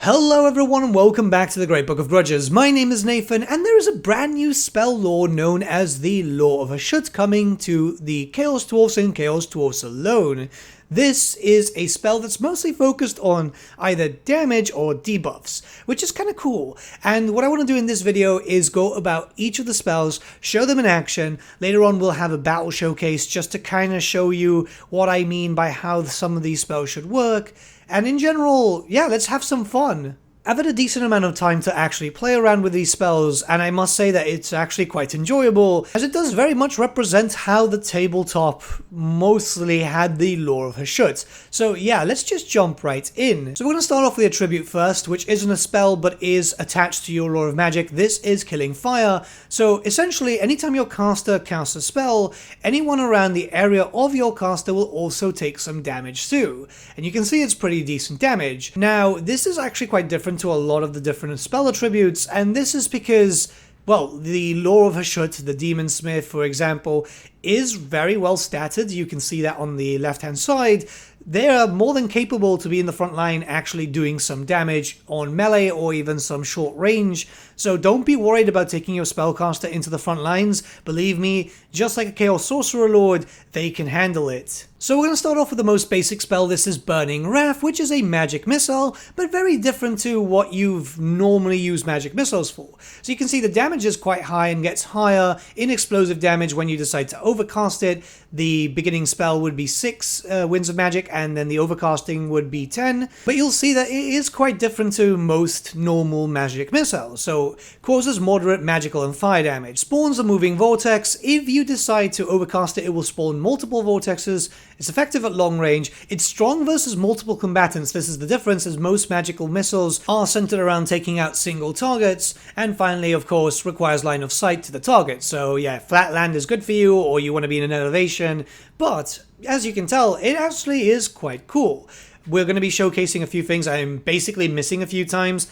Hello everyone and welcome back to the Great Book of Grudges. My name is Nathan and there is a brand new spell lore known as the Lore of Hashut coming to the Chaos Dwarfs and Chaos Dwarfs alone. This is a spell that's mostly focused on either damage or debuffs, which is kind of cool. And what I want to do in this video is go about each of the spells, show them in action. Later on we'll have a battle showcase just to kind of show you what I mean by how some of these spells should work. And in general, yeah, let's have some fun. I've had a decent amount of time to actually play around with these spells, and I must say that it's actually quite enjoyable, as it does very much represent how the tabletop mostly had the Lore of Hashut. So yeah, let's just jump right in. So we're going to start off with a tribute first, which isn't a spell but is attached to your Lore of Magic. This is Killing Fire. So essentially, anytime your caster casts a spell, anyone around the area of your caster will also take some damage too. And you can see it's pretty decent damage. Now, this is actually quite different to a lot of the different spell attributes, and this is because, well, the Lore of Hashut, the Demon Smith, for example, is very well statted. You can see that on the left-hand side. They are more than capable to be in the front line actually doing some damage on melee or even some short range. So don't be worried about taking your spellcaster into the front lines. Believe me, just like a Chaos Sorcerer Lord, they can handle it. So we're going to start off with the most basic spell. This is Burning Wrath, which is a magic missile, but very different to what you've normally used magic missiles for. So you can see the damage is quite high and gets higher in explosive damage when you decide to overcast it. The beginning spell would be 6 winds of magic, and then the overcasting would be 10. But you'll see that it is quite different to most normal magic missiles. So causes moderate magical and fire damage. Spawns a moving vortex. If you decide to overcast it, it will spawn multiple vortexes. It's effective at long range. It's strong versus multiple combatants. This is the difference, as most magical missiles are centered around taking out single targets. And finally, of course, requires line of sight to the target. So yeah, flat land is good for you, or you want to be in an elevation. But as you can tell, it actually is quite cool. We're going to be showcasing a few things I'm basically missing a few times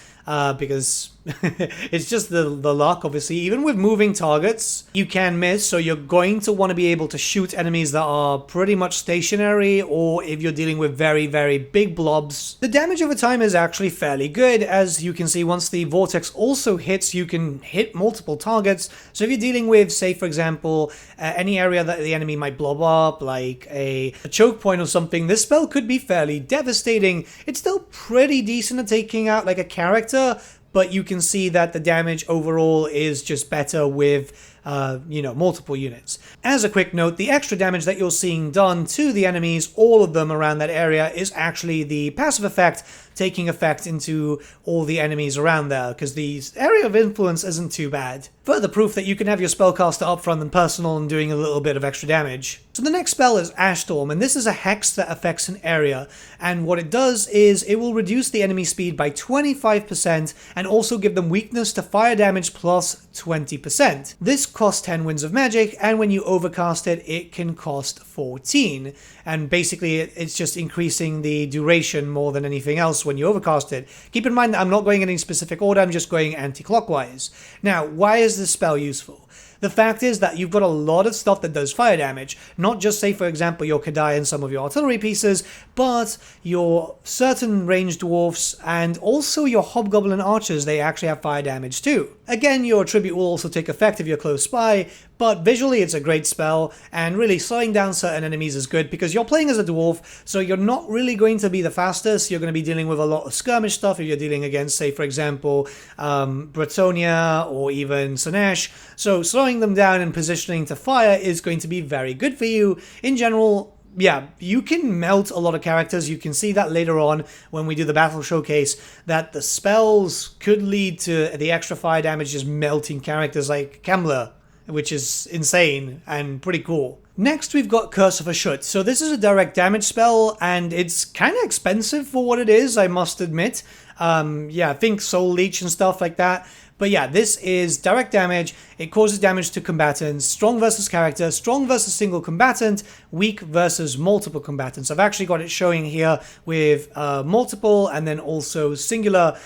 because it's just the luck, obviously. Even with moving targets, you can miss, so you're going to want to be able to shoot enemies that are pretty much stationary, or if you're dealing with very, very big blobs. The damage over time is actually fairly good. As you can see, once the vortex also hits, you can hit multiple targets. So if you're dealing with, say, for example, any area that the enemy might blob up, like a choke point or something, this spell could be fairly devastating. It's still pretty decent at taking out like a character, but you can see that the damage overall is just better with multiple units. As a quick note, the extra damage that you're seeing done to the enemies, all of them around that area, is actually the passive effect taking effect into all the enemies around there, because the area of influence isn't too bad. Further proof that you can have your spellcaster up front and personal and doing a little bit of extra damage. So the next spell is Ash Storm, and this is a hex that affects an area, and what it does is it will reduce the enemy speed by 25% and also give them weakness to fire damage plus 20%. This costs 10 winds of magic, and when you overcast it, it can cost 14. And basically it's just increasing the duration more than anything else when you overcast it. Keep in mind that I'm not going in any specific order, I'm just going anti-clockwise. Now, why is this spell useful? The fact is that you've got a lot of stuff that does fire damage, not just, say, for example, your Kadai and some of your artillery pieces, but your certain ranged dwarfs and also your hobgoblin archers, they actually have fire damage too. Again, your tribute will also take effect if you're close by, but visually it's a great spell, and really slowing down certain enemies is good because you're playing as a dwarf, so you're not really going to be the fastest. You're going to be dealing with a lot of skirmish stuff if you're dealing against, say, for example, Bretonnia or even Sinesh. So slowing them down and positioning to fire is going to be very good for you. In general, yeah, you can melt a lot of characters. You can see that later on when we do the battle showcase, that the spells could lead to the extra fire damage just melting characters like Kamla, which is insane and pretty cool. Next, we've got Curse of Hashut. So this is a direct damage spell, and it's kind of expensive for what it is, I must admit. Yeah, think Soul Leech and stuff like that. But yeah, this is direct damage. It causes damage to combatants, strong versus character, strong versus single combatant, weak versus multiple combatants. I've actually got it showing here with multiple and then also singular.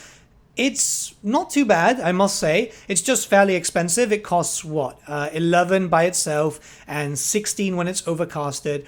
It's not too bad, I must say. It's just fairly expensive. It costs, what, 11 by itself and 16 when it's overcasted.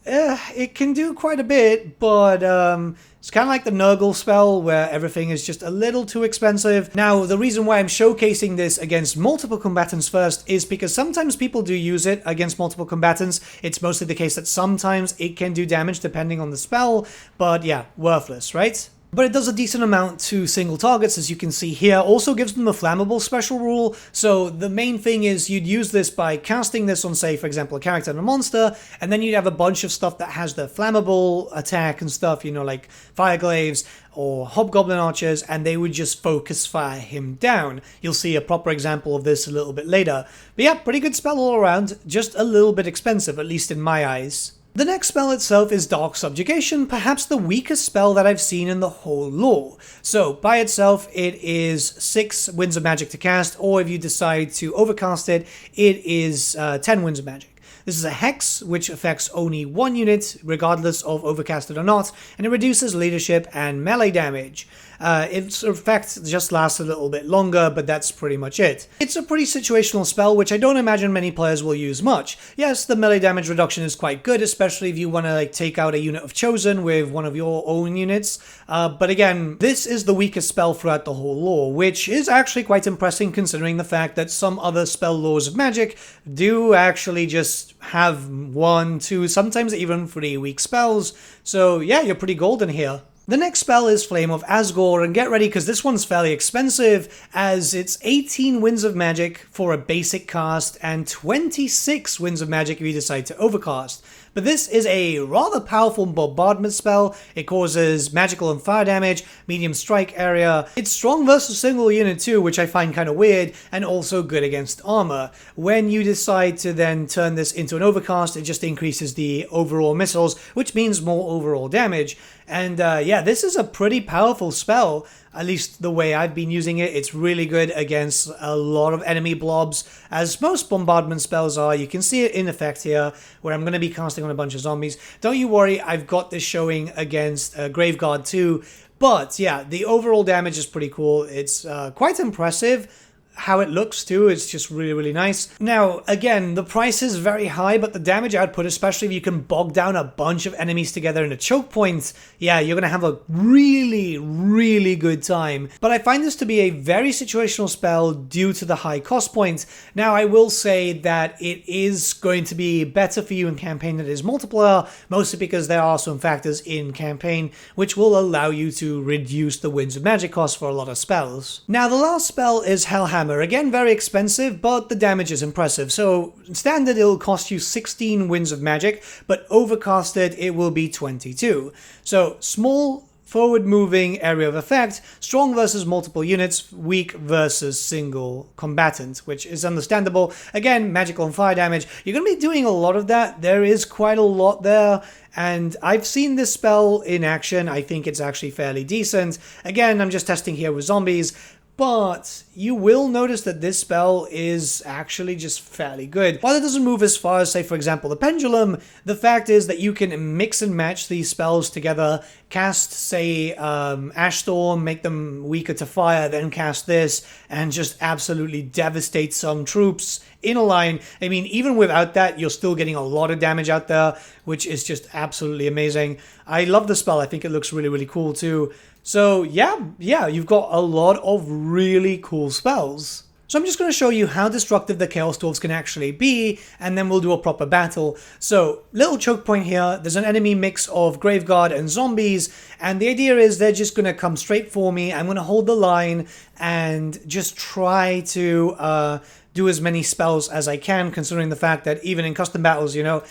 It can do quite a bit, but it's kind of like the Nurgle spell where everything is just a little too expensive. Now, the reason why I'm showcasing this against multiple combatants first is because sometimes people do use it against multiple combatants. It's mostly the case that sometimes it can do damage depending on the spell, but yeah, worthless, right? But it does a decent amount to single targets, as you can see here. Also gives them a flammable special rule. So the main thing is you'd use this by casting this on, say, for example, a character and a monster, and then you'd have a bunch of stuff that has the flammable attack and stuff, you know, like Fireglaves or Hobgoblin Archers, and they would just focus fire him down. You'll see a proper example of this a little bit later. But yeah, pretty good spell all around, just a little bit expensive, at least in my eyes. The next spell itself is Dark Subjugation, perhaps the weakest spell that I've seen in the whole lore. So, by itself, it is 6 Winds of Magic to cast, or if you decide to overcast it, it is 10 Winds of Magic. This is a Hex, which affects only 1 unit, regardless of overcasted or not, and it reduces leadership and melee damage. Its effect just lasts a little bit longer, but that's pretty much it. It's a pretty situational spell, which I don't imagine many players will use much. Yes, the melee damage reduction is quite good, especially if you want to take out a unit of Chosen with one of your own units. But again, this is the weakest spell throughout the whole lore, which is actually quite impressive considering the fact that some other spell lores of Magic do actually just have 1, 2, sometimes even 3 weak spells. So yeah, you're pretty golden here. The next spell is Flame of Asgore, and get ready because this one's fairly expensive, as it's 18 Winds of Magic for a basic cast and 26 Winds of Magic if you decide to overcast. But this is a rather powerful bombardment spell. It causes magical and fire damage, medium strike area. It's strong versus single unit too, which I find kind of weird, and also good against armor. When you decide to then turn this into an overcast, it just increases the overall missiles, which means more overall damage. And yeah, this is a pretty powerful spell, at least the way I've been using it. It's really good against a lot of enemy blobs, as most bombardment spells are. You can see it in effect here, where I'm going to be casting on a bunch of zombies. Don't you worry, I've got this showing against Graveguard too. But yeah, the overall damage is pretty cool. It's quite impressive. How it looks too, it's just really, really nice. Now, again, the price is very high, but the damage output, especially if you can bog down a bunch of enemies together in a choke point, yeah, you're going to have a really, really good time. But I find this to be a very situational spell due to the high cost point. Now, I will say that it is going to be better for you in campaign than it is multiplayer, mostly because there are some factors in campaign which will allow you to reduce the Winds of Magic cost for a lot of spells. Now, the last spell is Hellhammer. Again, very expensive, but the damage is impressive. So, standard, it'll cost you 16 Winds of Magic, but overcasted, it will be 22. So, small, forward-moving area of effect, strong versus multiple units, weak versus single combatant, which is understandable. Again, magical and fire damage. You're going to be doing a lot of that. There is quite a lot there. And I've seen this spell in action. I think it's actually fairly decent. Again, I'm just testing here with zombies. But you will notice that this spell is actually just fairly good. While it doesn't move as far as, say, for example, the Pendulum, the fact is that you can mix and match these spells together, cast, say, Ash Storm, make them weaker to fire, then cast this, and just absolutely devastate some troops in a line. I mean, even without that, you're still getting a lot of damage out there, which is just absolutely amazing. I love the spell. I think it looks really, really cool too. So yeah, you've got a lot of really cool spells. So I'm just going to show you how destructive the Chaos Dwarfs can actually be, and then we'll do a proper battle. So, little choke point here, there's an enemy mix of Graveguard and zombies, and the idea is they're just going to come straight for me. I'm going to hold the line and just try to do as many spells as I can, considering the fact that even in custom battles, you know,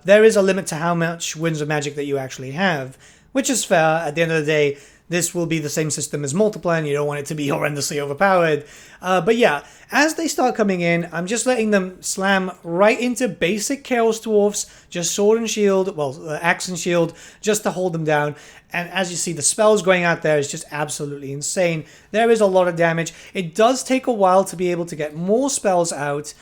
there is a limit to how much Winds of Magic that you actually have, which is fair. At the end of the day, this will be the same system as multiplayer, and you don't want it to be horrendously overpowered. But yeah, as they start coming in, I'm just letting them slam right into basic Chaos Dwarfs, just sword and shield, well, axe and shield, just to hold them down. And as you see, the spells going out there is just absolutely insane. There is a lot of damage. It does take a while to be able to get more spells out,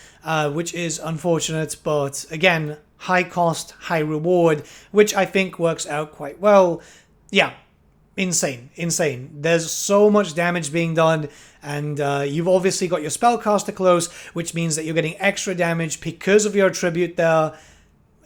which is unfortunate, but again, high cost, high reward, which I think works out quite well. Yeah. Insane. There's so much damage being done, and you've obviously got your spellcaster close, which means that you're getting extra damage because of your attribute there.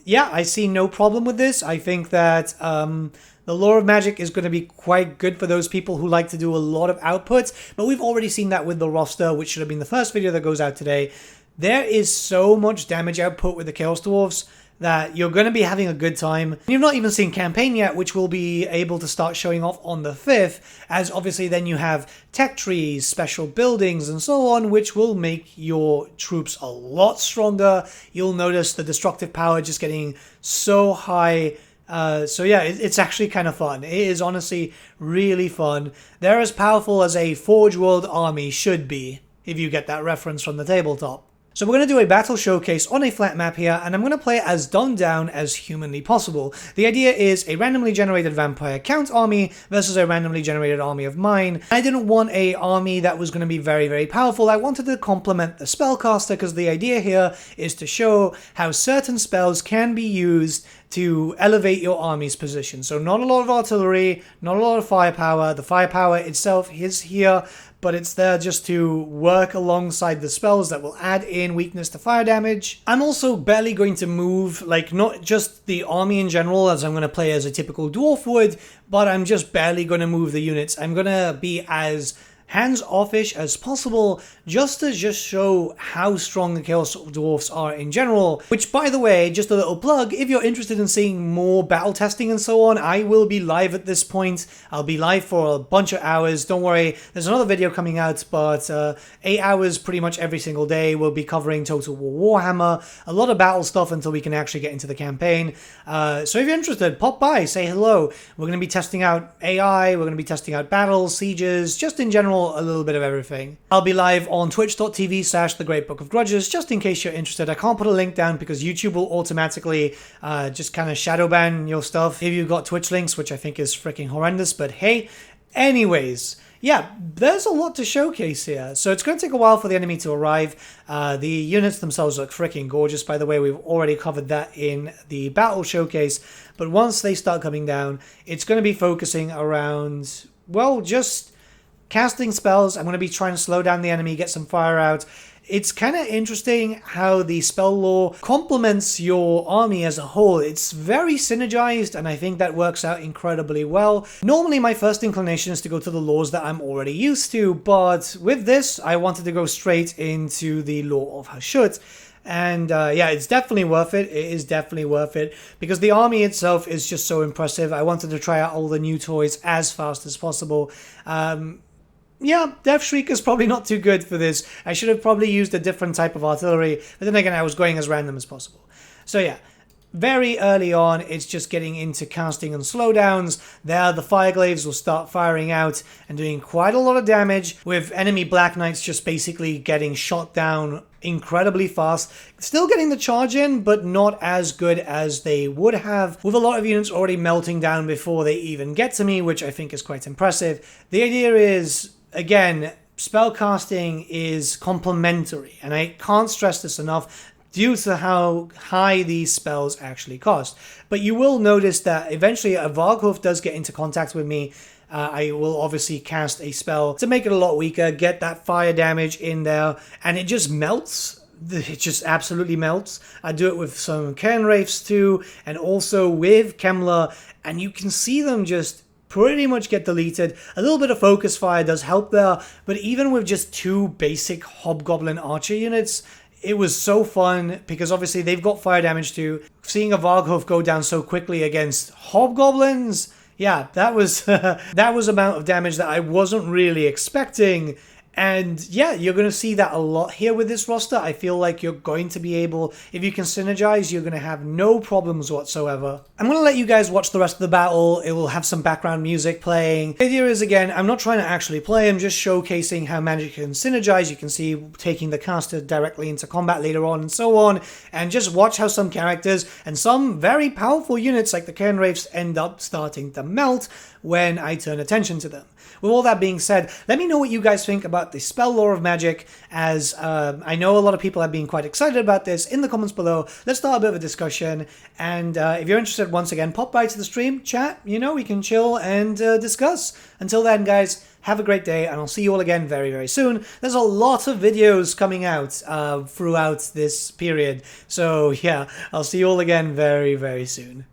yeah, I see no problem with this. I think that the Lore of Magic is going to be quite good for those people who like to do a lot of outputs, but we've already seen that with the roster, which should have been the first video that goes out today. There is so much damage output with the Chaos Dwarfs that you're going to be having a good time. You've not even seen campaign yet, which will be able to start showing off on the 5th, as obviously then you have tech trees, special buildings, and so on, which will make your troops a lot stronger. You'll notice the destructive power just getting so high. So yeah, it's actually kind of fun. It is honestly really fun. They're as powerful as a Forge World army should be, if you get that reference from the tabletop. So we're going to do a battle showcase on a flat map here, and I'm going to play it as dumbed down as humanly possible. The idea is a randomly generated vampire count army versus a randomly generated army of mine. I didn't want a army that was going to be very, very powerful. I wanted to complement the spellcaster, because the idea here is to show how certain spells can be used to elevate your army's position. So not a lot of artillery, not a lot of firepower. The firepower itself is here, but it's there just to work alongside the spells that will add in weakness to fire damage. I'm also barely going to move, like, not just the army in general, as I'm going to play as a typical dwarf would, but I'm just barely going to move the units. I'm going to be as hands-offish as possible, just to show how strong the Chaos Dwarfs are in general. Which, by the way, just a little plug, if you're interested in seeing more battle testing and so on, I will be live at this point. I'll be live for a bunch of hours. Don't worry, there's another video coming out, but 8 hours pretty much every single day. We'll be covering Total War Warhammer, a lot of battle stuff until we can actually get into the campaign. So if you're interested, pop by, say hello. We're going to be testing out AI, we're going to be testing out battles, sieges, just in general, a little bit of everything. I'll be live on twitch.tv/thegreatbookofgrudges, just in case you're interested. I can't put a link down because YouTube will automatically just kind of shadow ban your stuff if you've got Twitch links, which I think is freaking horrendous, but hey. Anyways, yeah, there's a lot to showcase here. So it's going to take a while for the enemy to arrive. The units themselves look freaking gorgeous, by the way. We've already covered that in the battle showcase. But once they start coming down, it's going to be focusing around, well, just casting spells. I'm going to be trying to slow down the enemy, get some fire out. It's kind of interesting how the spell lore complements your army as a whole. It's very synergized, and I think that works out incredibly well. Normally, my first inclination is to go to the lores that I'm already used to, but with this, I wanted to go straight into the Lore of Hashut. And yeah, it's definitely worth it. It is definitely worth it because the army itself is just so impressive. I wanted to try out all the new toys as fast as possible. Yeah, Death Shriek is probably not too good for this. I should have probably used a different type of artillery, but then again, I was going as random as possible. So yeah, very early on, it's just getting into casting and slowdowns. There, the Fireglaves will start firing out and doing quite a lot of damage, with enemy Black Knights just basically getting shot down incredibly fast. Still getting the charge in, but not as good as they would have, with a lot of units already melting down before they even get to me, which I think is quite impressive. The idea is, again, spellcasting is complementary, and I can't stress this enough due to how high these spells actually cost. But you will notice that eventually a Valk does get into contact with me. I will obviously cast a spell to make it a lot weaker, get that fire damage in there, and it just melts. It just absolutely melts. I do it with some Cairn Wraiths too, and also with Kemler, and you can see them just pretty much get deleted. A little bit of focus fire does help there, but even with just 2 basic Hobgoblin Archer units, it was so fun because obviously they've got fire damage too. Seeing a Varghulf go down so quickly against Hobgoblins, yeah, that was that was amount of damage that I wasn't really expecting. And yeah, you're going to see that a lot here with this roster. I feel like you're going to be able, if you can synergize, you're going to have no problems whatsoever. I'm going to let you guys watch the rest of the battle. It will have some background music playing. The idea is, again, I'm not trying to actually play, I'm just showcasing how magic can synergize. You can see taking the caster directly into combat later on and so on. And just watch how some characters and some very powerful units like the Cairn Wraiths end up starting to melt when I turn attention to them. With all that being said, let me know what you guys think about the spell Lore of Magic, as I know a lot of people have been quite excited about this in the comments below. Let's start a bit of a discussion, and if you're interested, once again, pop by to the stream, chat, you know, we can chill and discuss. Until then, guys, have a great day, and I'll see you all again very, very soon. There's a lot of videos coming out throughout this period, so yeah, I'll see you all again very, very soon.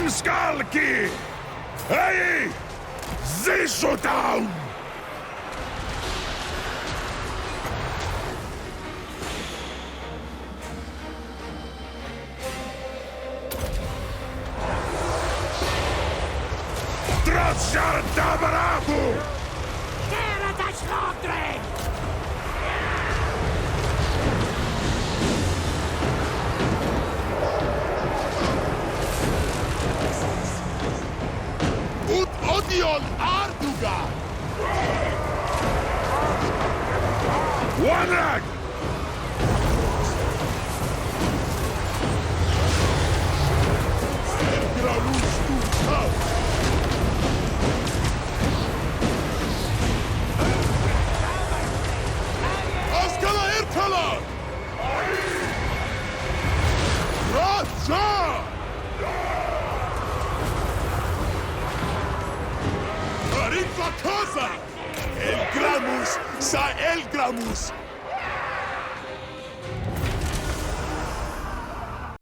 Skalki! Hey! Zisho down! Trasjar Dabarabu! Kera da Schlotring! Odion Arduga! Wanag! Askala Irtala! Ratsa! Cosa! El Gramus sa El Gramus!